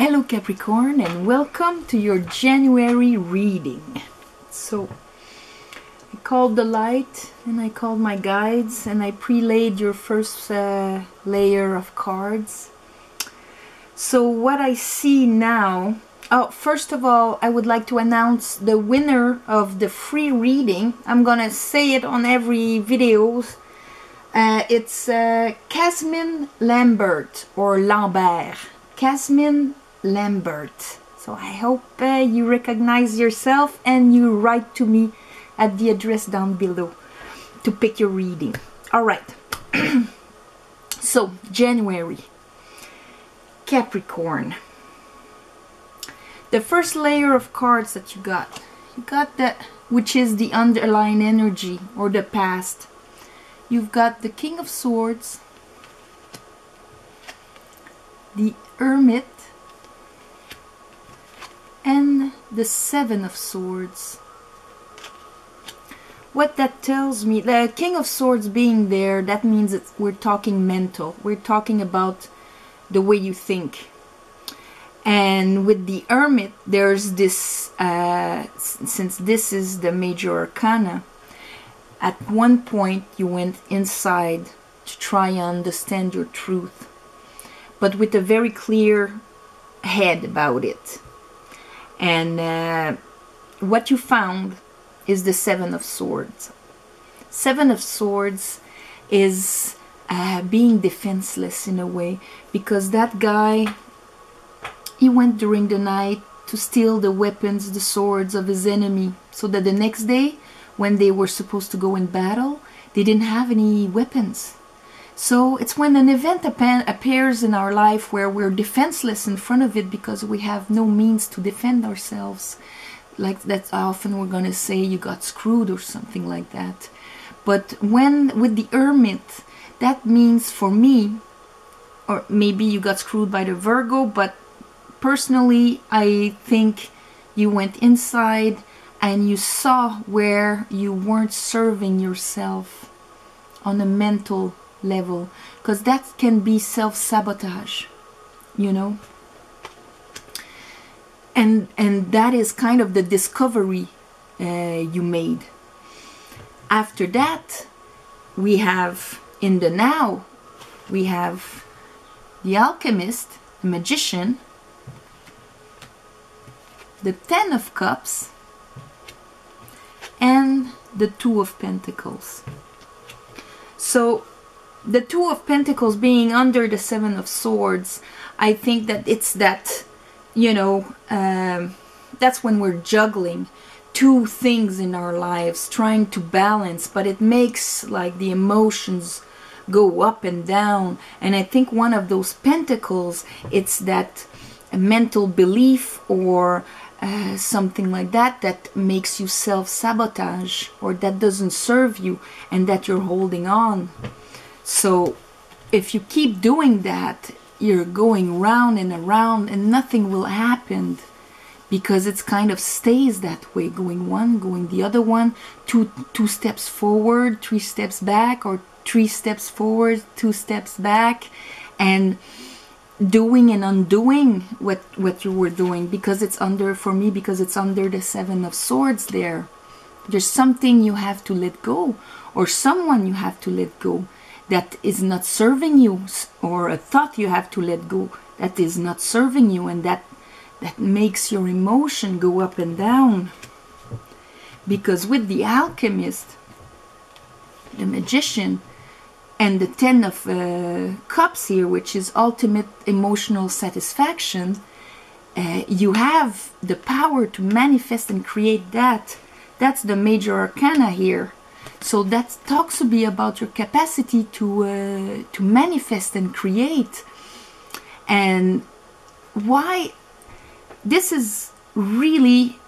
Hello Capricorn, and welcome to your January reading. So I called the light and I called my guides and I pre-laid your first layer of cards. So what I see now, first of all, I would like to announce the winner of the free reading. I'm gonna say it on every video. It's Casmin Lambert or Lambert. Casmin Lambert. So I hope you recognize yourself and you write to me at the address down below to pick your reading. All right. So January, Capricorn. The first layer of cards that you got that, which is the underlying energy or the past. You've got the King of Swords, the Hermit, and the Seven of Swords. What that tells me, the King of Swords being there, that means that we're talking mental. We're talking about the way you think. And with the Hermit, there's this, since this is the major arcana, at one point you went inside to try and understand your truth, but with a very clear head about it. And what you found is the Seven of Swords. Seven of Swords is being defenseless in a way, because that guy, he went during the night to steal the weapons, the swords of his enemy, so that the next day, when they were supposed to go in battle, they didn't have any weapons. So it's when an event appears in our life where we're defenseless in front of it because we have no means to defend ourselves. Like that's often we're going to say you got screwed or something like that. But when with the Hermit, that means for me, or maybe you got screwed by the Virgo, but personally I think you went inside and you saw where you weren't serving yourself on a mental level, because that can be self-sabotage, you know. And that is kind of the discovery you made. After that, we have in the now, we have the Alchemist, the Magician, the Ten of Cups, and the Two of Pentacles. So the Two of Pentacles being under the Seven of Swords, I think that it's that, you know, that's when we're juggling two things in our lives, trying to balance, but it makes like the emotions go up and down. And I think one of those pentacles, it's that mental belief or something like that that makes you self-sabotage, or that doesn't serve you and that you're holding on. So if you keep doing that, you're going round and around and nothing will happen, because it's kind of stays that way, going one, going the other one, two steps forward, 3 steps back, or 3 steps forward, 2 steps back, and doing and undoing what you were doing, because it's under, for me, because it's under the Seven of Swords there. There's something you have to let go, or someone you have to let go that is not serving you, or a thought you have to let go that is not serving you, and that makes your emotion go up and down. Because with the Alchemist, the Magician, and the Ten of Cups here, which is ultimate emotional satisfaction, you have the power to manifest and create that. That's the major arcana here. So that talks to be about your capacity to manifest and create. And why this is really,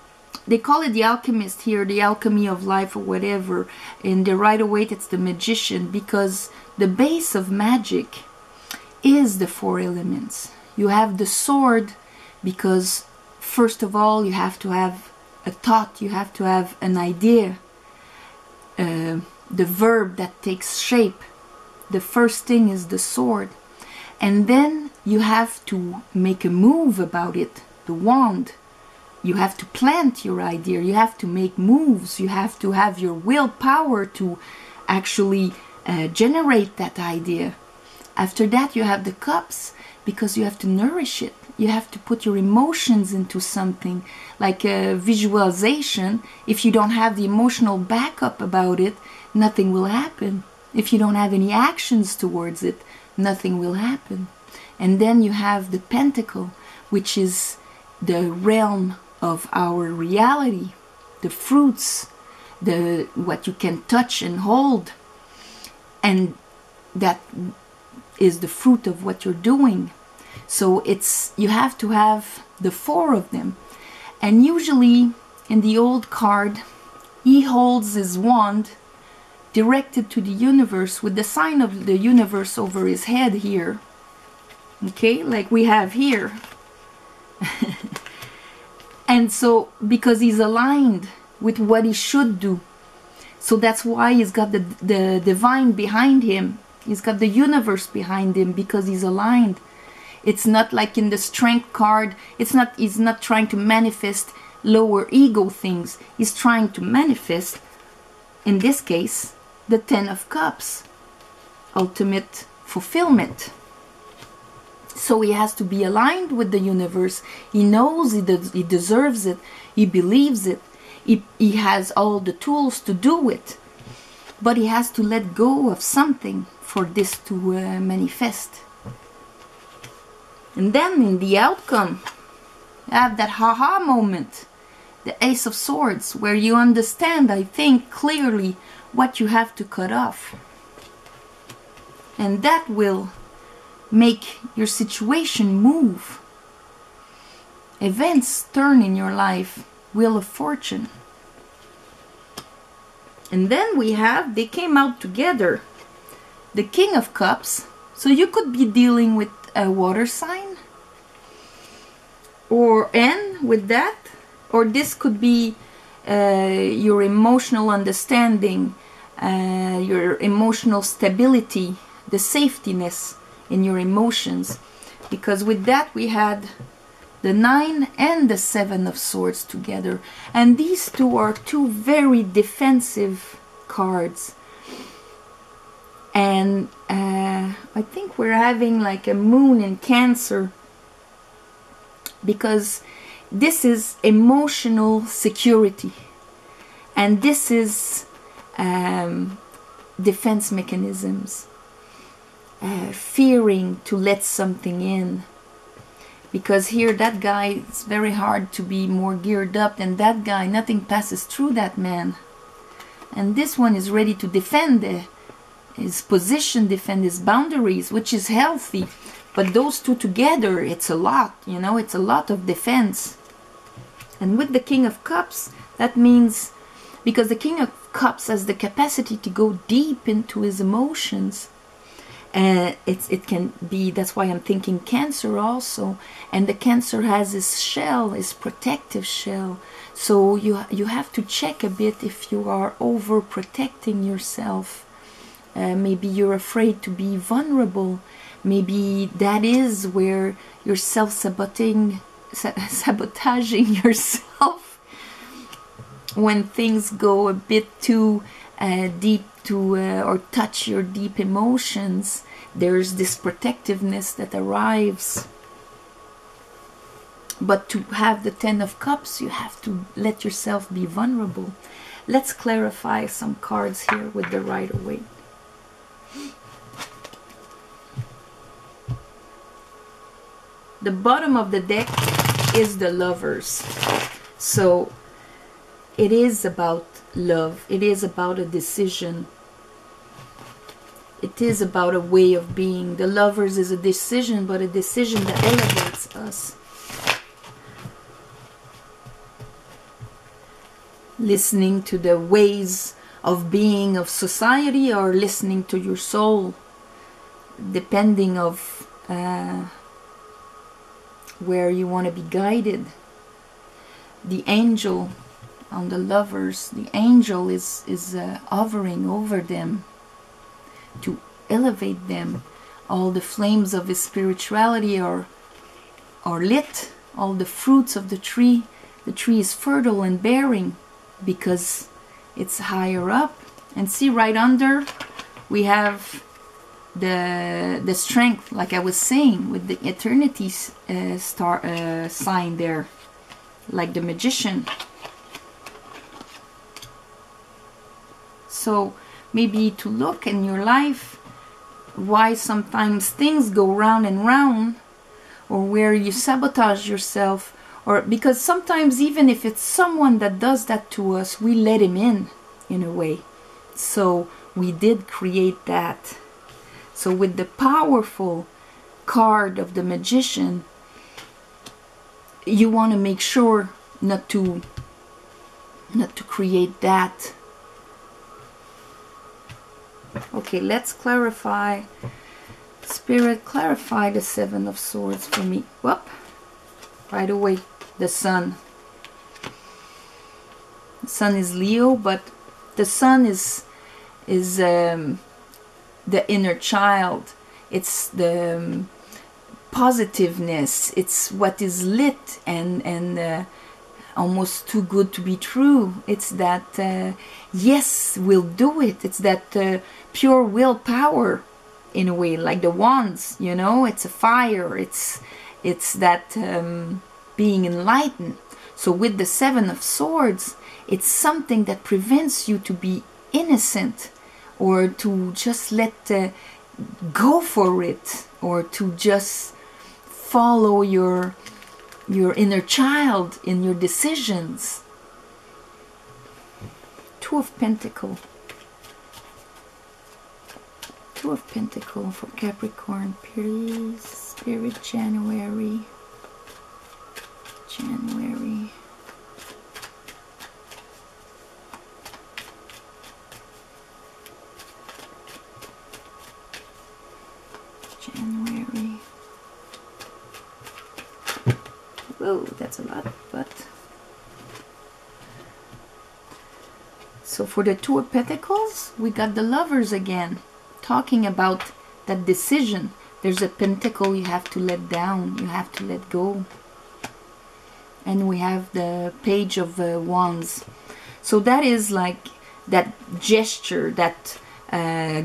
they call it the Alchemist here, the alchemy of life or whatever. In the Rider-Waite, it's the Magician, because the base of magic is the 4 elements. You have the sword because, first of all, you have to have a thought, you have to have an idea, the verb that takes shape. The first thing is the sword. And then you have to make a move about it. The wand. You have to plant your idea. You have to make moves. You have to have your willpower to actually generate that idea. After that, you have the cups, because you have to nourish it. You have to put your emotions into something, like a visualization. If you don't have the emotional backup about it, nothing will happen. If you don't have any actions towards it, nothing will happen. And then you have the pentacle, which is the realm of our reality, the fruits, what you can touch and hold, and that is the fruit of what you're doing. So you have to have the 4 of them. And usually in the old card, he holds his wand directed to the universe with the sign of the universe over his head here. Okay, like we have here. And so, because he's aligned with what he should do. So that's why he's got the divine behind him. He's got the universe behind him, because he's aligned. It's not like in the strength card. He's not trying to manifest lower ego things. He's trying to manifest, in this case, the 10 of Cups. Ultimate fulfillment. So he has to be aligned with the universe. He knows he deserves it. He believes it. He has all the tools to do it. But he has to let go of something for this to manifest. And then in the outcome, you have that haha moment. The Ace of Swords, where you understand, I think, clearly what you have to cut off. And that will make your situation move. Events turn in your life. Wheel of Fortune. And then they came out together. The King of Cups. So you could be dealing with a water sign. And with that. Or this could be your emotional understanding. Your emotional stability. The safetyness in your emotions, because with that we had the 9 and the 7 of Swords together, and these two are two very defensive cards. And I think we're having like a moon in Cancer, because this is emotional security, and this is defense mechanisms. Fearing to let something in, because here that guy, it's very hard to be more geared up than that guy. Nothing passes through that man, and this one is ready to defend his position, defend his boundaries, which is healthy. But those two together, it's a lot, you know, it's a lot of defense. And with the King of Cups, that means, because the King of Cups has the capacity to go deep into his emotions. It can be, that's why I'm thinking Cancer also. And the Cancer has his shell, his protective shell. So you have to check a bit if you are overprotecting yourself. Maybe you're afraid to be vulnerable. Maybe that is where you're sabotaging yourself when things go a bit too deep or touch your deep emotions. There's this protectiveness that arrives. But to have the 10 of Cups, you have to let yourself be vulnerable. Let's clarify some cards here with the Rider-Waite. The bottom of the deck is the Lovers. So it is about love. It is about a decision. It is about a way of being. The Lovers is a decision, but a decision that elevates us. Listening to the ways of being of society, or listening to your soul, depending of where you want to be guided. The angel on the Lovers, the angel is hovering over them to elevate them all the flames of his spirituality are lit, all the fruits of the tree. The tree is fertile and bearing because it's higher up. And see, right under we have the strength, like I was saying, with the eternity star sign there, like the magician. So maybe to look in your life why sometimes things go round and round, or where you sabotage yourself, or because sometimes even if it's someone that does that to us, we let him in a way. So we did create that. So with the powerful card of the magician, you want to make sure not to create that. Okay, let's clarify. Spirit, clarify the Seven of Swords for me. Whoop. Right away, the Sun. The Sun is Leo, but the Sun is the inner child. It's the positiveness. It's what is lit and almost too good to be true. It's that yes, we'll do it. It's that pure willpower in a way, like the wands, you know. It's a fire. It's that being enlightened. So with the Seven of Swords, it's something that prevents you to be innocent, or to just let go for it, or to just follow your inner child in your decisions. Two of Pentacles. Two of Pentacles for Capricorn, please. Spirit, January. January. Whoa, that's a lot, but... So for the Two of Pentacles, we got the Lovers again, talking about that decision. There's a pentacle you have to let down, you have to let go. And we have the Page of Wands. So that is like that gesture, that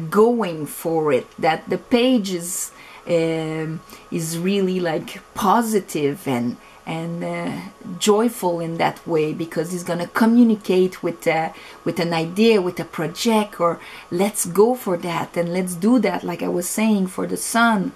going for it, that the page is really like positive and joyful in that way, because he's gonna communicate with an idea, with a project, or let's go for that and let's do that, like I was saying for the Sun.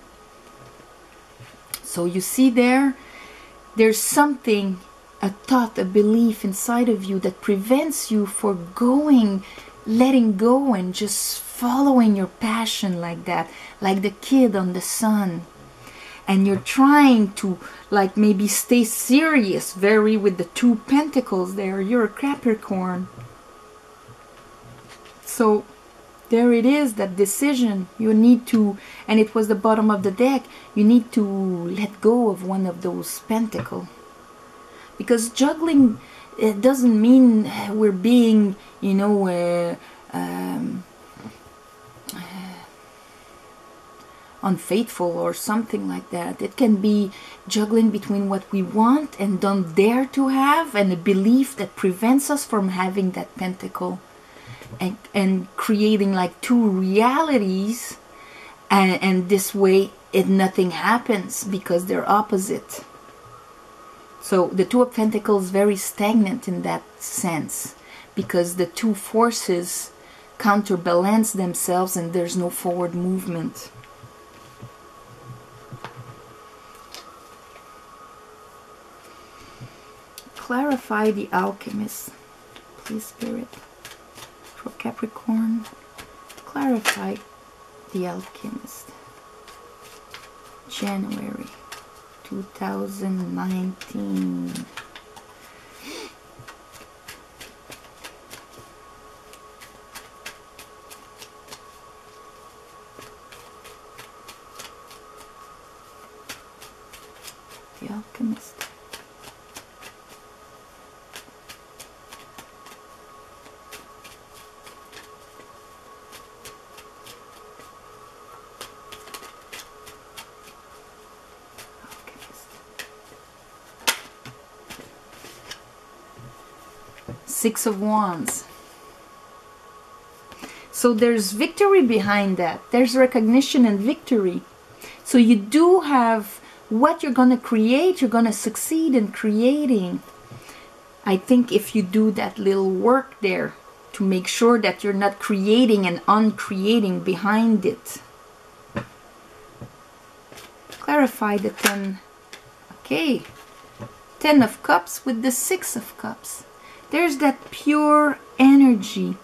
So you see there's something, a thought, a belief inside of you that prevents you from going, letting go and just following your passion like that, like the kid on the Sun. And you're trying to like maybe stay serious very with the Two Pentacles there. You're a Capricorn. So there it is, that decision. You need to, and it was the bottom of the deck, you need to let go of one of those pentacles. Because juggling, it doesn't mean we're being, you know, unfaithful or something like that. It can be juggling between what we want and don't dare to have, and a belief that prevents us from having that pentacle, and creating like two realities, and this way nothing happens because they're opposite. So the Two of Pentacles is very stagnant in that sense, because the two forces counterbalance themselves and there's no forward movement. Clarify the Alchemist, please, Spirit. For Capricorn, clarify the Alchemist. January 2019. The Alchemist. Six of Wands. So there's victory behind that. There's recognition and victory. So you do have what you're going to create, you're going to succeed in creating. I think if you do that little work there to make sure that you're not creating and uncreating behind it. Clarify the 10. Okay. 10 of Cups with the 6 of Cups. There's that pure energy.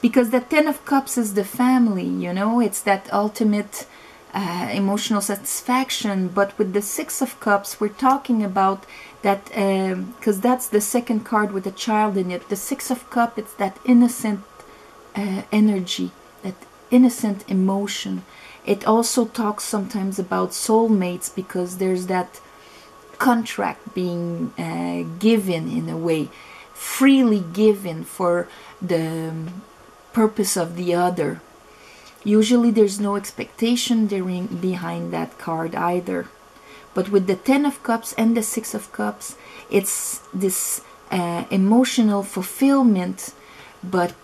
Because the 10 of Cups is the family, you know. It's that ultimate emotional satisfaction. But with the 6 of Cups, we're talking about that, because that's the second card with a child in it. The 6 of Cups, it's that innocent energy, that innocent emotion. It also talks sometimes about soulmates, because there's that contract being given in a way, freely given for the purpose of the other. Usually there's no expectation behind that card either. But with the 10 of Cups and the 6 of Cups, it's this emotional fulfillment, but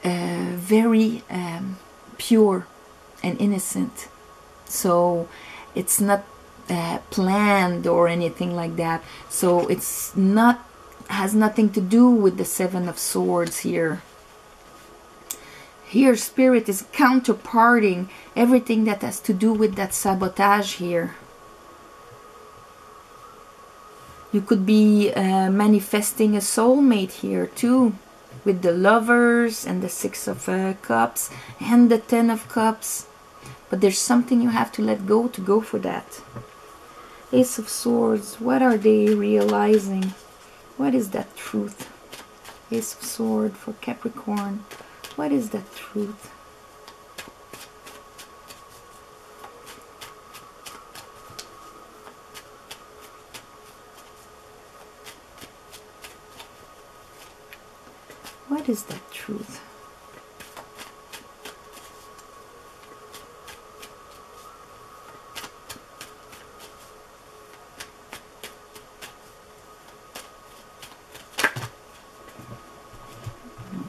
very pure and innocent. So it's not planned or anything like that. So it's not, has nothing to do with the 7 of Swords here. Here Spirit is counterparting everything that has to do with that sabotage here. You could be manifesting a soulmate here too, with the Lovers and the 6 of Cups and the 10 of Cups. But there's something you have to let go to go for that. Ace of Swords, what are they realizing? What is that truth? Ace of Swords for Capricorn. What is that truth? What is that truth?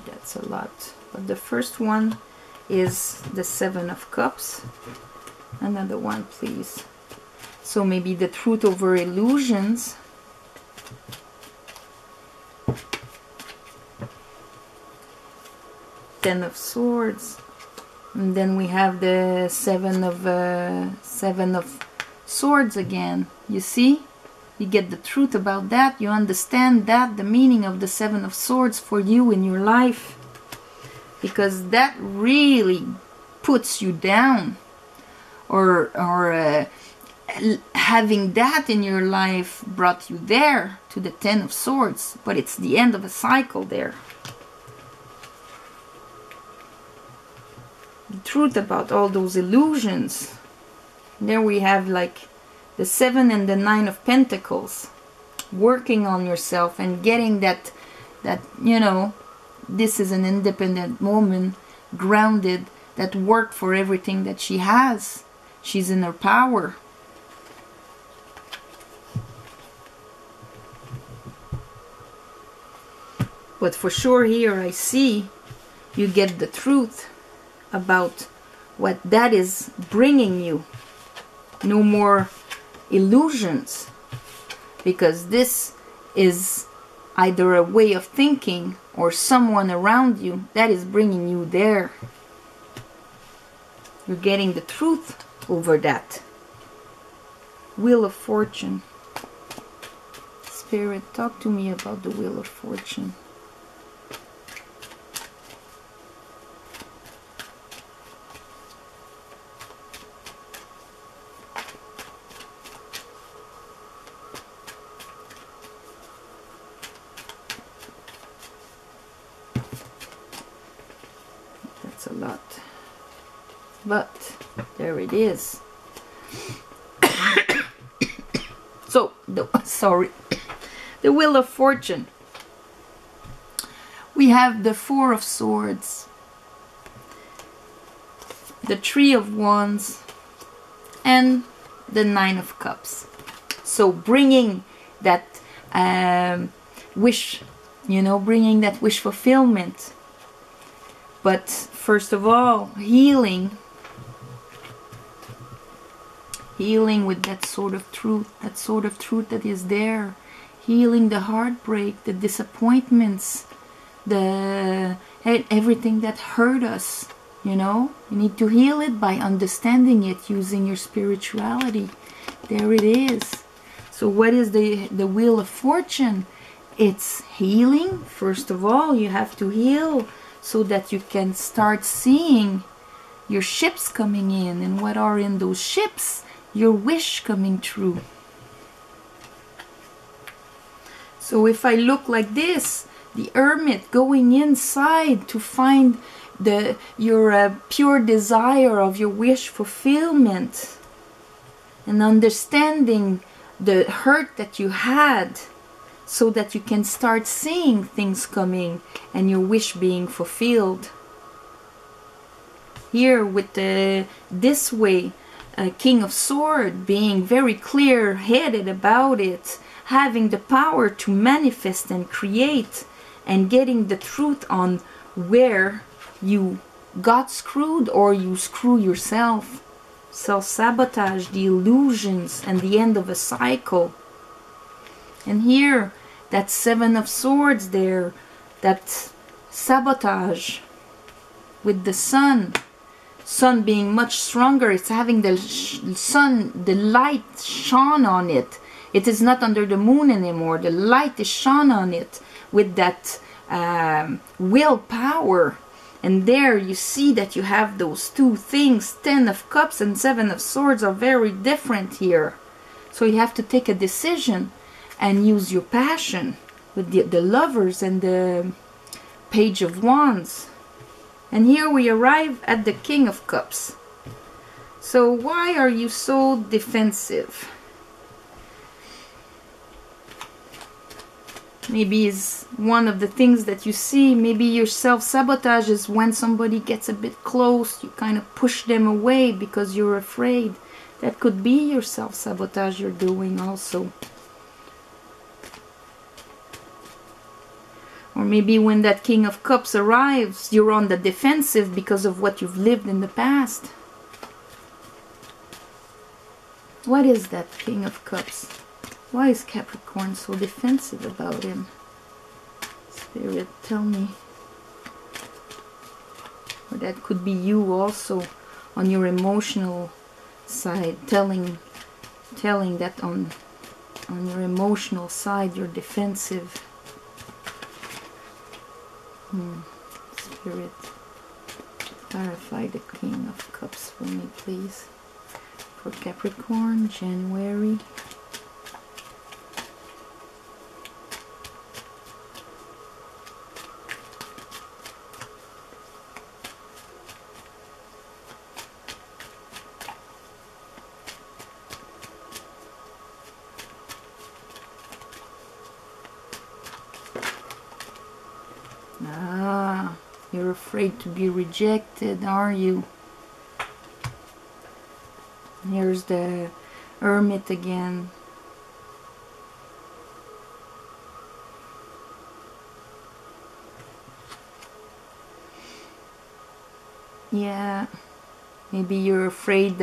That's a lot. But the first one is the 7 of Cups. Another one, please. So maybe the truth over illusions. Ten of Swords, and then we have the 7 of Swords again. You see, you get the truth about that. You understand that, the meaning of the 7 of Swords for you in your life, because that really puts you down, or having that in your life brought you there to the 10 of Swords, but it's the end of a cycle there. Truth about all those illusions. There we have like the 7 and the 9 of Pentacles, working on yourself and getting that you know, this is an independent woman, grounded, that worked for everything that she has. She's in her power. But for sure here I see you get the truth about what that is bringing you. No more illusions, because this is either a way of thinking or someone around you that is bringing you there. You're getting the truth over that. Wheel of Fortune. Spirit, talk to me about the Wheel of Fortune. A lot, but there it is. So the Wheel of Fortune, we have the 4 of Swords, the 3 of Wands, and the 9 of Cups. So bringing that wish you know, bringing that wish fulfillment. But first of all, healing with that sort of truth that is there, healing the heartbreak, the disappointments, the everything that hurt us. You know, you need to heal it by understanding it, using your spirituality. There it is. So what is the Wheel of Fortune? It's healing. First of all, you have to heal so that you can start seeing your ships coming in. And what are in those ships? Your wish coming true. So if I look like this, the Hermit going inside to find your pure desire of your wish fulfillment, and understanding the hurt that you had, so that you can start seeing things coming and your wish being fulfilled. Here with this way, King of Swords, being very clear-headed about it, having the power to manifest and create, and getting the truth on where you got screwed or you screw yourself. Self-sabotage, the illusions, and the end of a cycle. And here, that Seven of Swords there, that sabotage with the sun being much stronger. It's having the sun, the light shone on it. It is not under the moon anymore. The light is shone on it with that willpower. And there you see that you have those two things. 10 of Cups and 7 of Swords are very different here. So you have to take a decision and use your passion with the Lovers and the Page of Wands. And here we arrive at the King of Cups. So why are you so defensive? Maybe is one of the things that you see. Maybe your self-sabotage is when somebody gets a bit close, you kind of push them away because you're afraid. That could be your self-sabotage you're doing also. Or maybe when that King of Cups arrives, you're on the defensive because of what you've lived in the past. What is that King of Cups? Why is Capricorn so defensive about him? Spirit, tell me. Or that could be you also on your emotional side, telling that on your emotional side you're defensive. Spirit, clarify the King of Cups for me, please. For Capricorn, January. You're afraid to be rejected, are you? Here's the Hermit again. Yeah, maybe you're afraid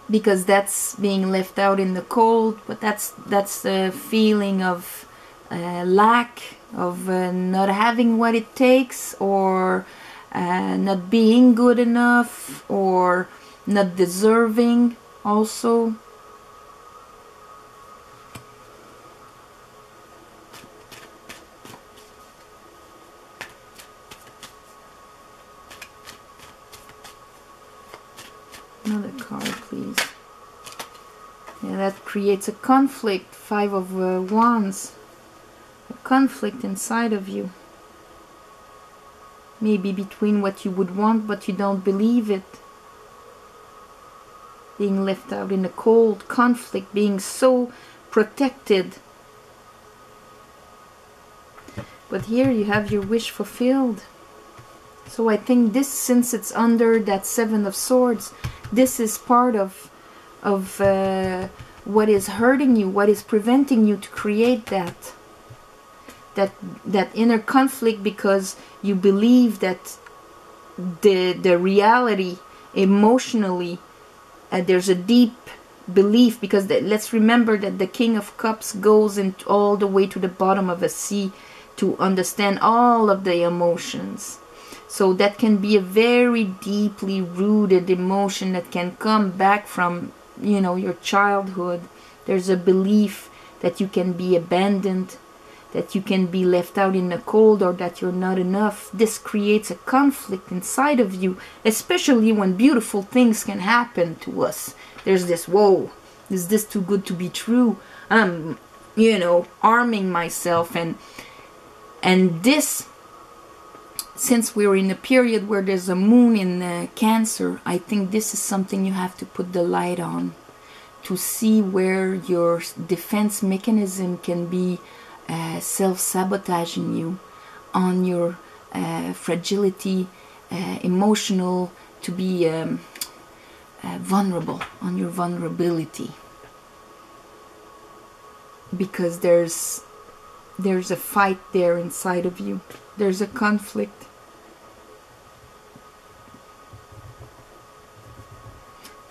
because that's being left out in the cold, but that's the feeling of lack, of not having what it takes, or not being good enough, or not deserving also. Another card, please. Yeah, that creates a conflict. 5 of Wands. A conflict inside of you. Maybe between what you would want but you don't believe it. Being left out in the cold. Conflict. Being so protected. But here you have your wish fulfilled. So I think this, since it's under that 7 of Swords, this is part of what is hurting you, what is preventing you to create that. that inner conflict, because you believe that the reality emotionally, there's a deep belief, because let's remember that the King of Cups goes all the way to the bottom of a sea to understand all of the emotions. So that can be a very deeply rooted emotion that can come back from, you know, your childhood. There's a belief that you can be abandoned, that you can be left out in the cold, or that you're not enough. This creates a conflict inside of you, especially when beautiful things can happen to us. There's this, whoa, is this too good to be true? I'm, you know, arming myself. And this, since we're in a period where there's a moon in Cancer, I think this is something you have to put the light on, to see where your defense mechanism can be self-sabotaging you, on your fragility, emotional, to be vulnerable, on your vulnerability, because there's a fight there inside of you. There's a conflict.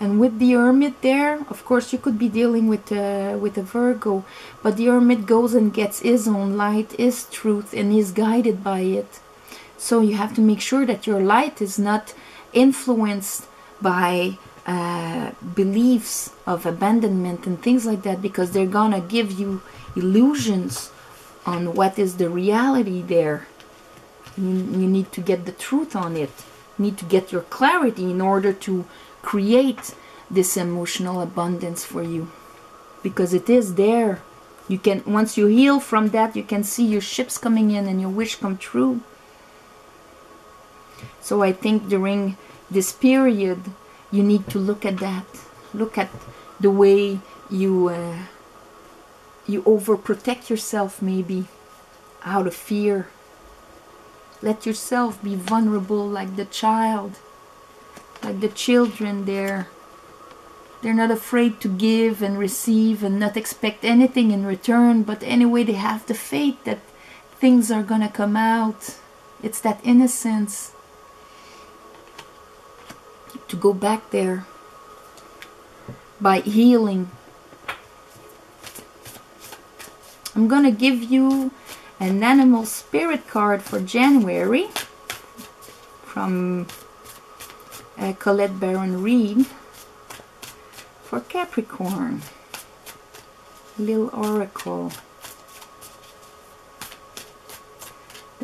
And with the Hermit there, of course, you could be dealing with a Virgo, but the Hermit goes and gets his own light, his truth, and is guided by it. So you have to make sure that your light is not influenced by beliefs of abandonment and things like that, because they're gonna give you illusions on what is the reality there. You need to get the truth on it. You need to get your clarity in order to create this emotional abundance for you, because it is there. You can, once you heal from that, you can see your ships coming in and your wish come true. So I think during this period you need to look at that. Look at the way you overprotect yourself, maybe out of fear. Let yourself be vulnerable like the child, like the children there. They're not afraid to give and receive and not expect anything in return, but anyway they have the faith that things are gonna come out. It's that innocence. To go back there by healing. I'm gonna give you an animal spirit card for January from Colette Baron Reed for Capricorn. Little oracle.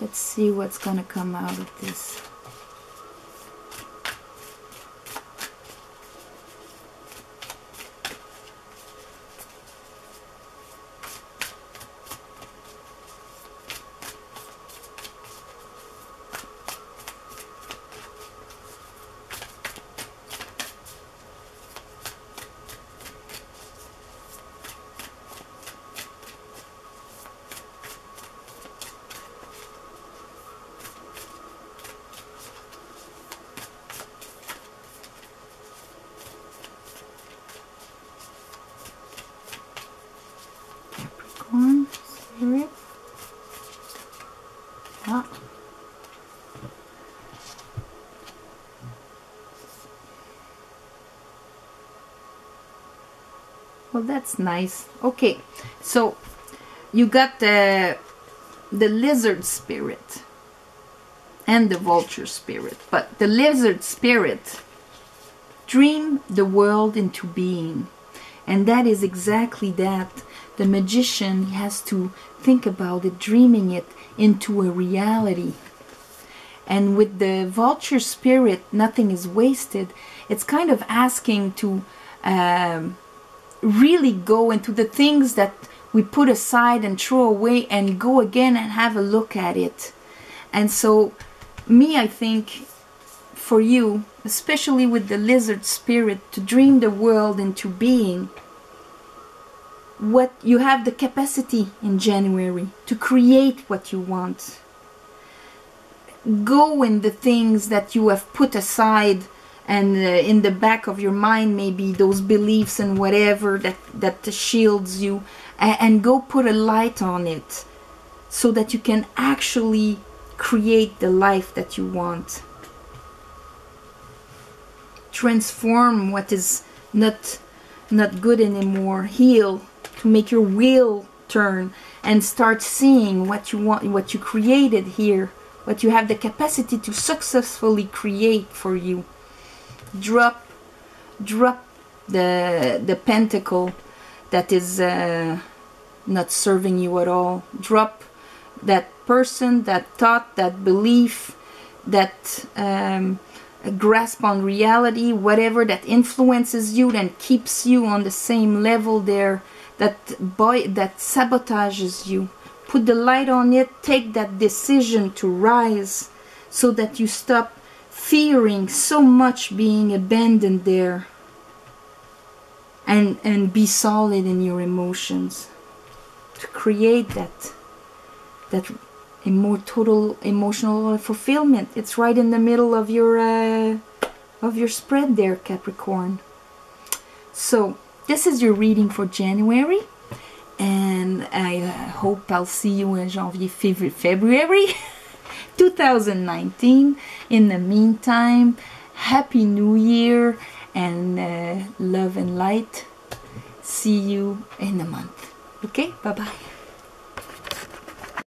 Let's see what's gonna come out of this. Spirit. Ah. Well, that's nice. Okay, so you got the lizard spirit and the vulture spirit, but the lizard spirit, dream the world into being, and that is exactly that. The magician has to think about it, dreaming it into a reality. And with the vulture spirit, nothing is wasted. It's kind of asking to really go into the things that we put aside and throw away and go again and have a look at it. And so I think for you, especially with the lizard spirit, to dream the world into being, what you have the capacity in January to create what you want. Go in the things that you have put aside, and in the back of your mind maybe those beliefs and whatever that shields you, and go put a light on it. so that you can actually create the life that you want. Transform what is not good anymore. Heal, to make your wheel turn and start seeing what you want, what you created here, what you have the capacity to successfully create for you. Drop the pentacle that is not serving you at all. Drop that person, that thought, that belief, that grasp on reality, whatever that influences you and keeps you on the same level there, that sabotages you. Put the light on it. Take that decision to rise, so that you stop fearing so much being abandoned there, and be solid in your emotions to create that total emotional fulfillment. It's right in the middle of your spread there, Capricorn. So this is your reading for January, and I hope I'll see you in February 2019. In the meantime, Happy New Year, and love and light. See you in a month. Okay, bye bye.